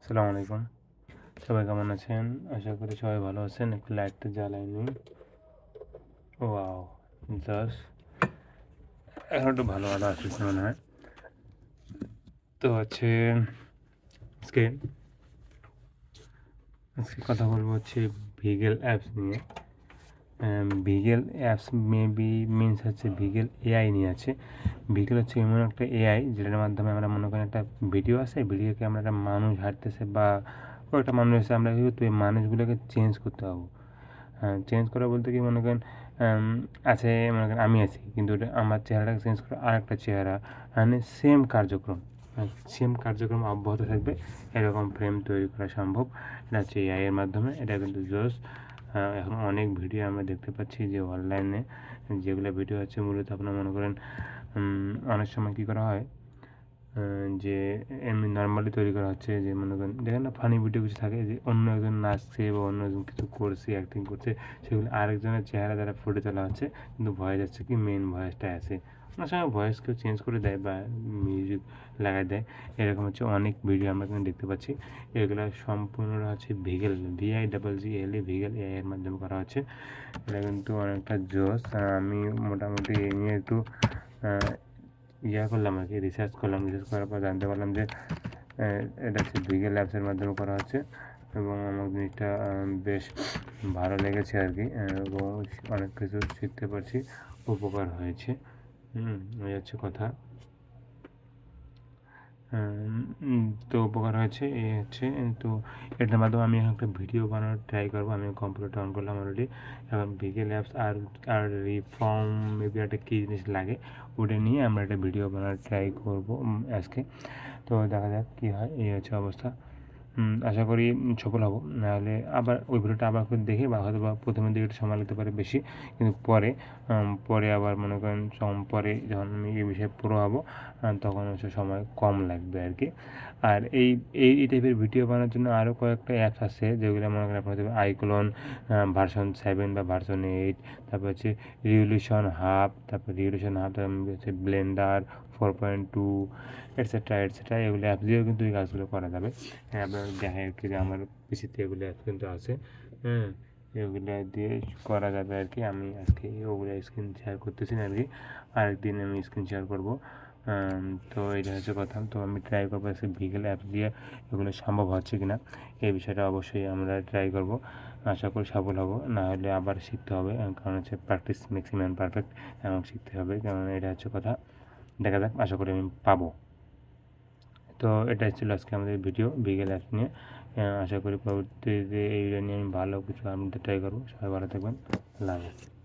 আসসালামু আলাইকুম। সবাই কেমন আছেন? আশা করি সবাই ভালো আছেন। একটু লাইটটা জ্বালাই নিই। ওয়াও! জাস্ট এখন একটু ভালো আসতেছে মনে হয়। তো আজকে আজকে কথা বলবো ভিগেল অ্যাপস নিয়ে। ভিগেল অ্যাপস মিনস ভিগেল এআই নিয়ে আছে। ভিগেল হচ্ছে এমন একটা এআই যেটার মাধ্যমে আমরা মনে করেন একটা ভিডিও আছে, ভিডিওকে আমরা একটা মানুষ হাঁটতেছে বা একটা মানুষ আছে, আমরা কিন্তু এই মানুষগুলোকে চেঞ্জ করতে পারবো। হ্যাঁ, চেঞ্জ করা বলতে কি মনে করেন আছে, মনে করেন আমি আছি কিন্তু ওটা আমার চেহারাটাকে চেঞ্জ করে আরেকটা চেহারা, মানে সেম কার্যক্রম অব্যাহত থাকবে। এরকম ফ্রেম তৈরি করা সম্ভব। এটা হচ্ছে এআই এর মাধ্যমে। এটা কিন্তু এখন অনেক ভিডিও আমরা দেখতে পাচ্ছি যে অনলাইনে যেগুলো ভিডিও হচ্ছে মূলত আপনার মনে করেন অনেক সময় কী করা হয়, যে এমনি নর্মালি তৈরি করা হচ্ছে, যে মনে করেন দেখেন না ফানি ভিডিও কিছু থাকে যে অন্য একজন নাচছে বা অন্য একজন কিছু করছে, অ্যাক্টিং করছে, সেগুলো আরেকজনের চেহারা দ্বারা ফুটে তোলা হচ্ছে, কিন্তু ভয়েস আছে কি মেন ভয়েসটা আছে। অনেক সময় ভয়েস কেউ চেঞ্জ করে দেয় বা মিউজিক লাগাই দেয়। এরকম অনেক ভিডিও আমরা কিন্তু দেখতে পাচ্ছি। এগুলো সম্পূর্ণটা হচ্ছে ভিগেল, VIGGL ভিগেল এআই এর মাধ্যমে করা হচ্ছে। এটা কিন্তু অনেকটা জোস। আমি মোটামুটি এই নিয়ে একটু করলাম আর কি, রিসার্চ করার পর জানতে পারলাম যে এটা হচ্ছে ভিগেল অ্যাপসের মাধ্যমে করা হচ্ছে এবং আমার জিনিসটা বেশ ভালো লেগেছে আর কি, এবং অনেক কিছু শিখতে পারছি, উপকার হয়েছে। এই হচ্ছে কথা। তো উপকার হয়েছে এই হচ্ছে। তো এটার মাধ্যমে আমি এখন একটা ভিডিও বানানোর ট্রাই করবো। আমি কম্পিউটারটা অন করলাম অলরেডি। এখন ভিগেল অ্যাপস আর রিফর্ম মেবি একটা কী জিনিস লাগে, ওটা নিয়ে আমরা একটা ভিডিও বানানোর ট্রাই করবো আজকে। তো দেখা যাক কী হয়। এই হচ্ছে অবস্থা। আশা করি সফল হব। নাহলে আবার ওই ভিডিওটা আবার করে দেখি, বা হয়তো বা প্রথমের দিকে একটু সময় লাগতে পারে বেশি, কিন্তু পরে আবার মনে করেন পরে যখন আমি এই বিষয়ে পুরো হব তখন হচ্ছে সময় কম লাগবে আর কি। আর এই এই টাইপের ভিডিও বানানোর জন্য আরও কয়েকটা অ্যাপস আছে, যেগুলো মনে করেন আপনার হচ্ছে আইক্লোন ভার্সন 7 বা ভার্সন 8, তারপর হচ্ছে রিভলিউশন হাব, তারপর হচ্ছে ব্লেন্ডার 4.2, এটসেট্রা এগুলো অ্যাপস দিয়েও কিন্তু এই কাজগুলো করা যাবে। হ্যাঁ, আপনার দেখায় আর কি যে আমার পিসিতে এগুলো অ্যাপস কিন্তু আছে। হ্যাঁ, এগুলো দিয়ে করা যাবে আর কি। আমি আজকে ওগুলো স্ক্রিন শেয়ার করতেছি না আর কি, আরেকদিন আমি স্ক্রিন শেয়ার করবো। তো এটা হচ্ছে কথা। তো আমি ট্রাই করবো আজকে ভিগেল অ্যাপস দিয়ে এগুলো সম্ভব হচ্ছে কি না, এই বিষয়টা অবশ্যই আমরা ট্রাই করবো। আশা করি সফল হব। না হলে আবার শিখতে হবে, কারণ হচ্ছে প্র্যাকটিস মেক্স ম্যান পারফেক্ট, এবং শিখতে হবে, কারণ এটা হচ্ছে কথা। দেখা যাক, আশা করি আমি পাবো। তো এটাই ছিল আজকে আমাদের ভিডিও ভিগেল অ্যাপস নিয়ে। আশা করি পরবর্তীতে এই ভিডিও নিয়ে আমি ভালো কিছু আনতে ট্রাই করবো। সবাই ভালো থাকবেন। আল্লাহ হাফেজ।